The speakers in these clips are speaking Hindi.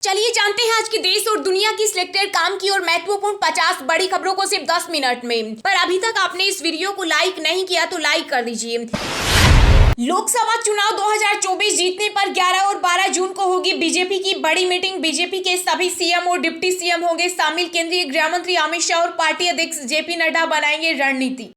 चलिए जानते हैं आज की देश और दुनिया की सिलेक्टेड काम की और महत्वपूर्ण 50 बड़ी खबरों को सिर्फ 10 मिनट में। पर अभी तक आपने इस वीडियो को लाइक नहीं किया तो लाइक कर दीजिए। लोकसभा चुनाव 2024 जीतने पर 11 और 12 जून को होगी बीजेपी की बड़ी मीटिंग। बीजेपी के सभी सीएम और डिप्टी सीएम होंगे शामिल। केंद्रीय गृह मंत्री अमित शाह और पार्टी अध्यक्ष जेपी नड्डा बनाएंगे रणनीति।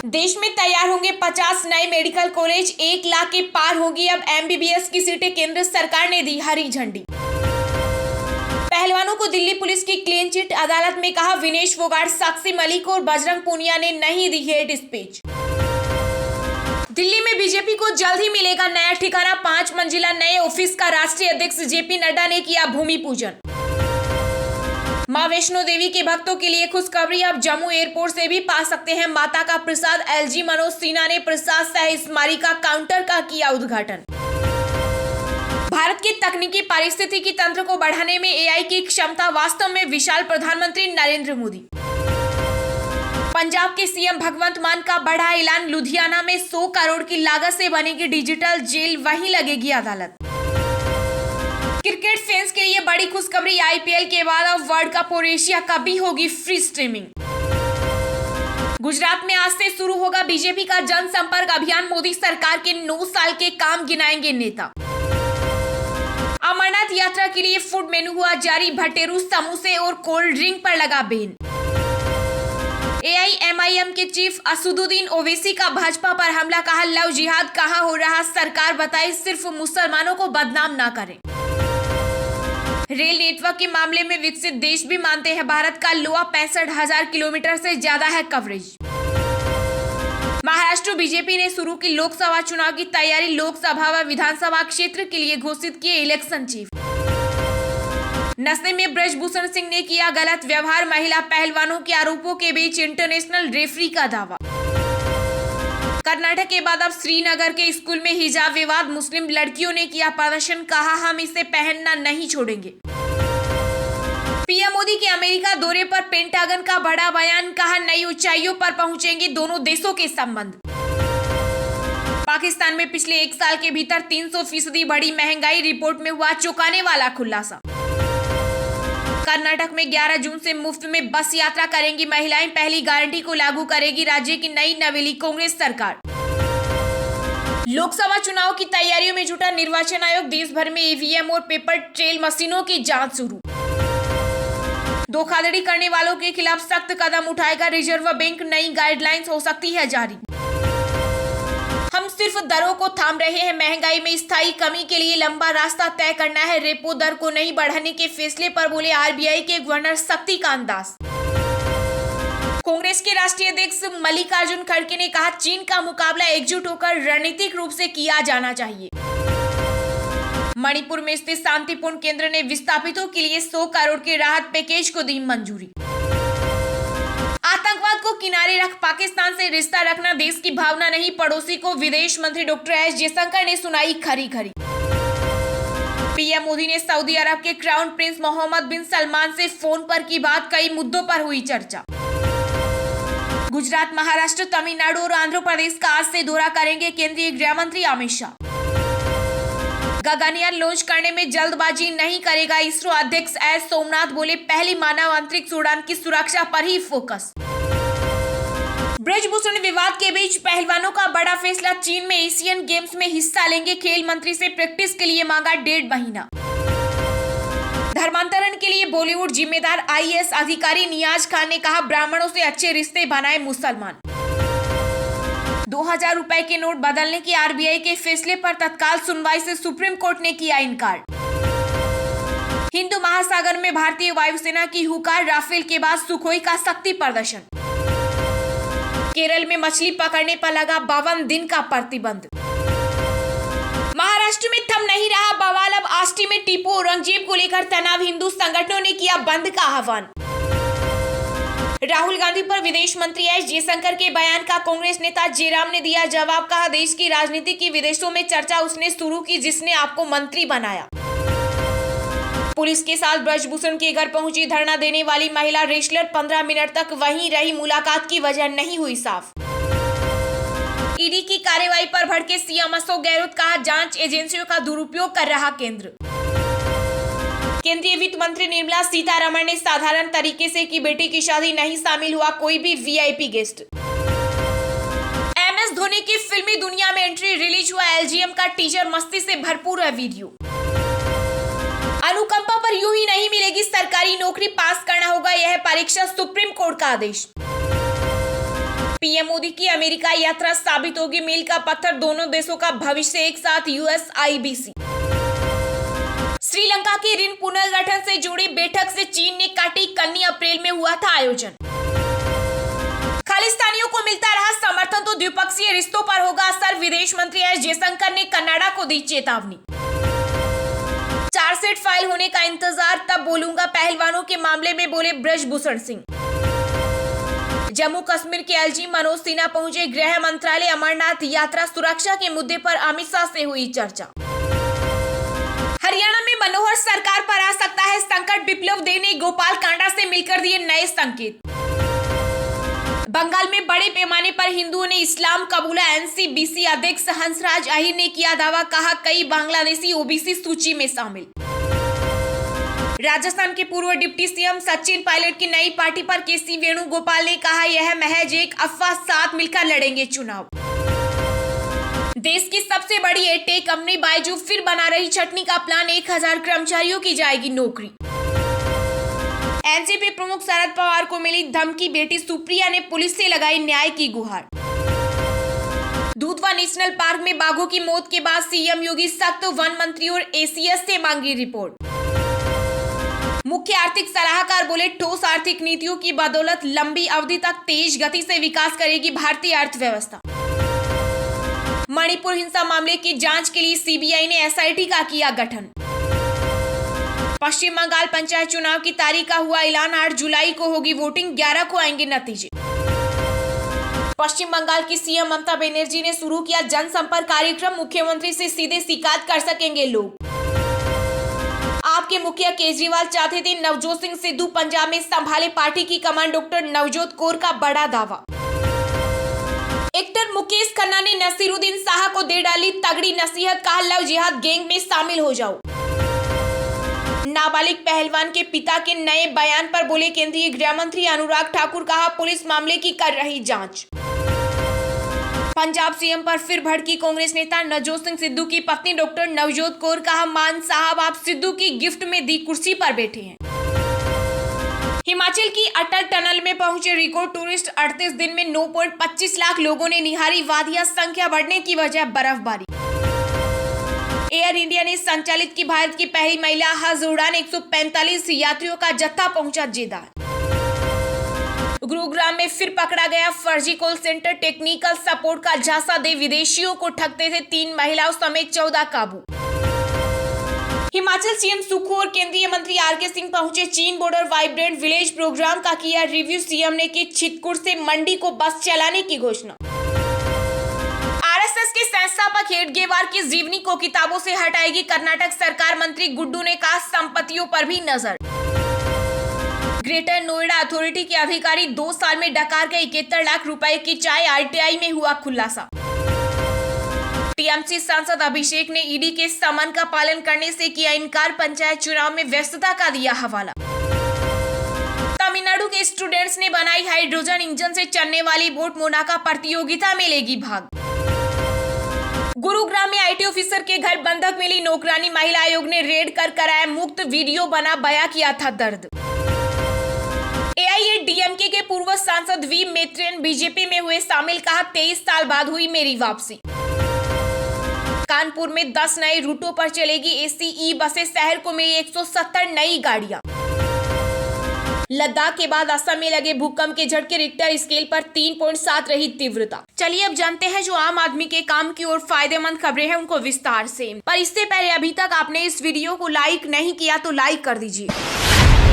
देश में तैयार होंगे 50 नए मेडिकल कॉलेज। 1 लाख के पार होगी अब एमबीबीएस की सीटें। केंद्र सरकार ने दी हरी झंडी। पहलवानों को दिल्ली पुलिस की क्लीन चिट। अदालत में कहा विनेश फोगाट, साक्षी मलिक और बजरंग पूनिया ने नहीं दी हेट स्पीच। दिल्ली में बीजेपी को जल्द ही मिलेगा नया ठिकाना। 5 मंजिला नए ऑफिस का राष्ट्रीय अध्यक्ष जेपी नड्डा ने किया भूमि पूजन। मां वैष्णो देवी के भक्तों के लिए खुशखबरी, अब जम्मू एयरपोर्ट से भी पा सकते हैं माता का प्रसाद। एलजी मनोज सिन्हा ने प्रसाद सह स्मारिका काउंटर का किया उद्घाटन। भारत के तकनीकी पारिस्थितिकी तंत्र को बढ़ाने में एआई की क्षमता वास्तव में विशाल। प्रधानमंत्री नरेंद्र मोदी। पंजाब के सीएम भगवंत मान का बड़ा ऐलान। लुधियाना में 100 करोड़ की लागत से बनेगी डिजिटल जेल, वहीं लगेगी अदालत। क्रिकेट फैंस के लिए बड़ी खुशखबरी, आईपीएल के बाद अब वर्ल्ड कप और एशिया कप भी होगी फ्री स्ट्रीमिंग। गुजरात में आज से शुरू होगा बीजेपी का जनसंपर्क अभियान। मोदी सरकार के 9 साल के काम गिनाएंगे नेता। अमरनाथ यात्रा के लिए फूड मेनू हुआ जारी। भटेरू, समोसे और कोल्ड ड्रिंक पर लगा बैन। एआईएमआईएम के चीफ असदुद्दीन ओवैसी का भाजपा पर हमला, कहा लव जिहाद कहां हो रहा, सरकार बताए सिर्फ मुसलमानों को बदनाम ना करें। रेल नेटवर्क के मामले में विकसित देश भी मानते हैं भारत का लोहा 65,000 किलोमीटर से ज्यादा है कवरेज। महाराष्ट्र बीजेपी ने शुरू की लोकसभा चुनाव की तैयारी। लोकसभा व विधानसभा क्षेत्र के लिए घोषित किए इलेक्शन चीफ। नशे में ब्रजभूषण सिंह ने किया गलत व्यवहार। महिला पहलवानों के आरोपों के बीच इंटरनेशनल रेफरी का दावा। कर्नाटक के बाद अब श्रीनगर के स्कूल में हिजाब विवाद। मुस्लिम लड़कियों ने किया प्रदर्शन, कहा हम इसे पहनना नहीं छोड़ेंगे। पीएम मोदी के अमेरिका दौरे पर पेंटागन का बड़ा बयान, कहा नई ऊंचाइयों पर पहुंचेंगे दोनों देशों के संबंध। पाकिस्तान में पिछले 1 साल के भीतर 300% बढ़ी महंगाई। रिपोर्ट में हुआ चौंकाने वाला खुलासा। कर्नाटक में 11 जून से मुफ्त में बस यात्रा करेंगी महिलाएं। पहली गारंटी को लागू करेगी राज्य की नई नवेली कांग्रेस सरकार। लोकसभा चुनाव की तैयारियों में जुटा निर्वाचन आयोग। देश भर में ईवीएम और पेपर ट्रेल मशीनों की जांच शुरू। धोखाधड़ी करने वालों के खिलाफ सख्त कदम उठाएगा रिजर्व बैंक। नई गाइडलाइंस हो सकती है जारी। हम सिर्फ दरों को थाम रहे हैं, महंगाई में स्थायी कमी के लिए लंबा रास्ता तय करना है। रेपो दर को नहीं बढ़ाने के फैसले पर बोले आरबीआई के गवर्नर शक्तिकांत दास। कांग्रेस के राष्ट्रीय अध्यक्ष मल्लिकार्जुन खड़गे ने कहा चीन का मुकाबला एकजुट होकर रणनीतिक रूप से किया जाना चाहिए। मणिपुर में स्थित शांतिपूर्ण केंद्र ने विस्थापितों के लिए 100 करोड़ के राहत पैकेज को दी मंजूरी। आतंकवाद को किनारे रख पाकिस्तान से रिश्ता रखना देश की भावना नहीं, पड़ोसी को विदेश मंत्री डॉक्टर एस जयशंकर ने सुनाई खरी खरी। पीएम मोदी ने सऊदी अरब के क्राउन प्रिंस मोहम्मद बिन सलमान से फोन पर की बात, कई मुद्दों पर हुई चर्चा। गुजरात, महाराष्ट्र, तमिलनाडु और आंध्र प्रदेश का आज से दौरा करेंगे केंद्रीय गृह मंत्री अमित शाह। गगनयान लॉन्च करने में जल्दबाजी नहीं करेगा इसरो अध्यक्ष एस सोमनाथ, बोले पहली मानव अंतरिक्ष उड़ान की सुरक्षा पर ही फोकस। ब्रजभूषण विवाद के बीच पहलवानों का बड़ा फैसला। चीन में एशियन गेम्स में हिस्सा लेंगे। खेल मंत्री से प्रैक्टिस के लिए मांगा 1.5 महीना। धर्मांतरण के लिए बॉलीवुड जिम्मेदार आईएएस अधिकारी नियाज खान ने कहा ब्राह्मणों से अच्छे रिश्ते बनाए मुसलमान। 2000 रुपए के नोट बदलने के आरबीआई के फैसले पर तत्काल सुनवाई से सुप्रीम कोर्ट ने किया इनकार। हिंदू महासागर में भारतीय वायुसेना की हुकार। राफेल के बाद सुखोई का शक्ति प्रदर्शन। केरल में मछली पकड़ने पर लगा 52 दिन का प्रतिबंध। महाराष्ट्र में थम नहीं रहा बवाल, अब आष्टी में टीपू औरंगजेब को लेकर तनाव। हिंदू संगठनों ने किया बंद का आह्वान। राहुल गांधी पर विदेश मंत्री एस जयशंकर के बयान का कांग्रेस नेता जयराम ने दिया जवाब, कहा देश की राजनीति की विदेशों में चर्चा उसने शुरू की जिसने आपको मंत्री बनाया। पुलिस के साथ ब्रजभूषण के घर पहुंची धरना देने वाली महिला रेसलर 15 मिनट तक वहीं रही, मुलाकात की वजह नहीं हुई साफ। ईडी की कार्रवाई पर भड़के सीएम अशोक गहलोत, कहा जांच एजेंसियों का दुरुपयोग कर रहा केंद्र। केंद्रीय वित्त मंत्री निर्मला सीतारमण ने साधारण तरीके से की बेटी की शादी, नहीं शामिल हुआ कोई भी वीआईपी गेस्ट। MS धोनी की फिल्मी दुनिया में एंट्री, रिलीज हुआ LGM का टीजर, मस्ती से भरपूर है वीडियो। अनुकंपा पर यूं ही नहीं मिलेगी सरकारी नौकरी, पास करना होगा यह परीक्षा, सुप्रीम कोर्ट का आदेश। पीएम मोदी की अमेरिका यात्रा साबित होगी मील का पत्थर, दोनों देशों का भविष्य एक साथ, USIBC। श्रीलंका की ऋण पुनर्गठन से जुड़ी बैठक से चीन ने काटी कन्नी, अप्रैल में हुआ था आयोजन। खालिस्तानियों को मिलता रहा समर्थन तो द्विपक्षीय रिश्तों पर होगा असर, विदेश मंत्री एस जयशंकर ने कनाडा को दी चेतावनी। चार्जशीट फाइल होने का इंतजार, तब बोलूंगा, पहलवानों के मामले में बोले ब्रजभूषण सिंह। जम्मू कश्मीर के LG मनोज सिन्हा पहुंचे गृह मंत्रालय, अमरनाथ यात्रा सुरक्षा के मुद्दे पर अमित शाह से हुई चर्चा। हरियाणा में मनोहर सरकार पर आ सकता है संकट, बिप्लब देव ने गोपाल कांडा से मिलकर दिए नए संकेत। बंगाल में बड़े पैमाने पर हिंदुओं ने इस्लाम कबूला, NCBC अध्यक्ष हंसराज अहीर ने किया दावा, कहा कई बांग्लादेशी OBC सूची में शामिल। राजस्थान के पूर्व डिप्टी CM सचिन पायलट की नई पार्टी पर KC वेणुगोपाल ने कहा यह महज एक अफवाह, साथ मिलकर लड़ेंगे चुनाव। देश की सबसे बड़ी एटेक कंपनी बायजू फिर बना रही चटनी का प्लान, 1000 कर्मचारियों की जाएगी नौकरी। एनसीपी प्रमुख शरद पवार को मिली धमकी, बेटी सुप्रिया ने पुलिस से लगाई न्याय की गुहार। दूधवा नेशनल पार्क में बाघों की मौत के बाद CM योगी सख्त, वन मंत्री और ACS से मांगी रिपोर्ट। मुख्य आर्थिक सलाहकार बोले ठोस आर्थिक नीतियों की बदौलत लंबी अवधि तक तेज गति से विकास करेगी भारतीय अर्थव्यवस्था। मणिपुर हिंसा मामले की जांच के लिए CBI ने SIT का किया गठन। पश्चिम बंगाल पंचायत चुनाव की तारीख का हुआ ऐलान, 8 जुलाई को होगी वोटिंग, 11 को आएंगे नतीजे। पश्चिम बंगाल की CM ममता बनर्जी ने शुरू किया जनसंपर्क कार्यक्रम, मुख्यमंत्री से सीधे शिकायत कर सकेंगे लोग। आपके मुखिया केजरीवाल चाहते थे नवजोत सिंह सिद्धू पंजाब में संभाले पार्टी की कमान, डॉक्टर नवजोत कौर का बड़ा दावा। एक्टर मुकेश खन्ना ने नसीरुद्दीन शाह को दे डाली तगड़ी नसीहत, कहा लव जिहाद गैंग में शामिल हो जाओ। नाबालिग पहलवान के पिता के नए बयान पर बोले केंद्रीय गृह मंत्री अनुराग ठाकुर, कहा पुलिस मामले की कर रही जांच। पंजाब CM पर फिर भड़की कांग्रेस नेता नवजोत सिंह सिद्धू की पत्नी डॉक्टर नवजोत कौर, कहा मान साहब आप सिद्धू की गिफ्ट में दी कुर्सी पर बैठे हैं। हिमाचल की अटल टनल में पहुंचे रिकॉर्ड टूरिस्ट, 38 दिन में 9.25 लाख लोगों ने निहारी वादियां, संख्या बढ़ने की वजह बर्फबारी। एयर इंडिया ने संचालित की भारत की पहली महिला हज उड़ान, 145 यात्रियों का जत्था पहुंचा जेद्दा। गुरुग्राम में फिर पकड़ा गया फर्जी कॉल सेंटर, टेक्निकल सपोर्ट का झांसा दे विदेशियों को ठगते थे 3 महिलाओं समेत 14 काबू। हिमाचल CM सुखू और केंद्रीय मंत्री RK सिंह पहुंचे चीन बॉर्डर, वाइब्रेंट विलेज प्रोग्राम का किया रिव्यू, CM ने की छितकुट से मंडी को बस चलाने की घोषणा। RSS के संस्थापक हेडगेवार की जीवनी को किताबों से हटाएगी कर्नाटक सरकार, मंत्री गुड्डू ने कहा संपत्तियों पर भी नजर। ग्रेटर नोएडा अथॉरिटी के अधिकारी 2 साल में डकार गए 71 लाख रुपए की चाय, RTI में हुआ खुलासा। TMC सांसद अभिषेक ने ED के समन का पालन करने से किया इनकार, पंचायत चुनाव में व्यस्तता का दिया हवाला। तमिलनाडु के स्टूडेंट्स ने बनाई हाइड्रोजन इंजन से चलने वाली बोट, मोनाका प्रतियोगिता में लेगी भाग। गुरुग्राम में IT ऑफिसर के घर बंधक मिली नौकरानी, महिला आयोग ने रेड कर कराया मुक्त, वीडियो बना बयां किया था दर्द। AIADMK के पूर्व सांसद V मैत्रेयन बीजेपी में हुए शामिल, कहा 23 साल बाद हुई मेरी वापसी। कानपुर में 10 नए रूटों पर चलेगी ACE बसें, शहर को मिली 170 नई गाड़ियां। लद्दाख के बाद असम में लगे भूकंप के झटके, रिक्टर स्केल पर 3.7 रही तीव्रता। चलिए अब जानते हैं जो आम आदमी के काम की और फायदेमंद खबरें हैं उनको विस्तार से। पर इससे पहले अभी तक आपने इस वीडियो को लाइक नहीं किया तो लाइक कर दीजिए।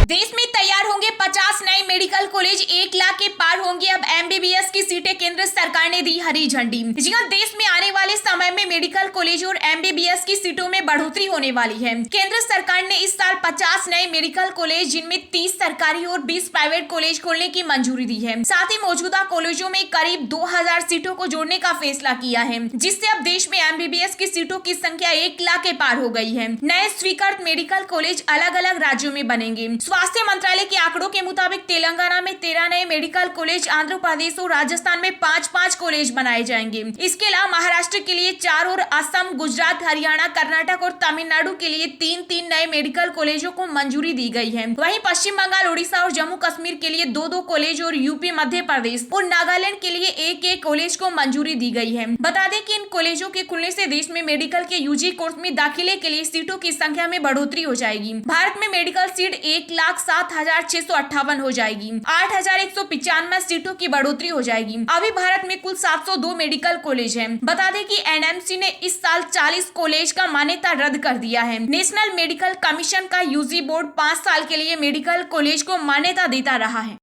देश में तैयार होंगे 50 नए मेडिकल कॉलेज, 1 लाख के पार होंगे अब एमबीबीएस की सीटें, केंद्र सरकार ने दी हरी झंडी। जी हां, देश में आने वाले समय में मेडिकल कॉलेज और एमबीबीएस की सीटों में बढ़ोतरी होने वाली है। केंद्र सरकार ने इस साल 50 नए मेडिकल कॉलेज, जिनमें 30 सरकारी और 20 प्राइवेट कॉलेज खोलने की मंजूरी दी है। साथ ही मौजूदा कॉलेजों में करीब 2000 सीटों को जोड़ने का फैसला किया है, जिससे अब देश में एमबीबीएस की सीटों की संख्या 1 लाख के पार हो गई है। नए स्वीकृत मेडिकल कॉलेज अलग अलग राज्यों में बनेंगे। स्वास्थ्य मंत्रालय के आंकड़ों के मुताबिक तेलंगाना में 13 नए मेडिकल कॉलेज, आंध्र प्रदेश और राजस्थान में 5-5 कॉलेज बनाए जाएंगे। इसके अलावा महाराष्ट्र के लिए 4 और असम, गुजरात, हरियाणा, कर्नाटक और तमिलनाडु के लिए 3-3 नए मेडिकल कॉलेजों को मंजूरी दी गई है। वहीं पश्चिम बंगाल, उड़ीसा और जम्मू कश्मीर के लिए 2-2 कॉलेज और यूपी, मध्य प्रदेश और नागालैंड के लिए 1-1 कॉलेज को मंजूरी दी गई है। बता दें कि इन कॉलेजों के खुलने से देश में मेडिकल के यूजी कोर्स में दाखिले के लिए सीटों की संख्या में बढ़ोतरी हो जाएगी। भारत में मेडिकल सीट 1,07,658 हो जाएगी। 8,195 सीटों की बढ़ोतरी हो जाएगी। अभी भारत में कुल 702 मेडिकल कॉलेज हैं। बता दें कि एनएमसी ने इस साल 40 कॉलेज का मान्यता रद्द कर दिया है। नेशनल मेडिकल कमीशन का यूजी बोर्ड 5 साल के लिए मेडिकल कॉलेज को मान्यता देता रहा है।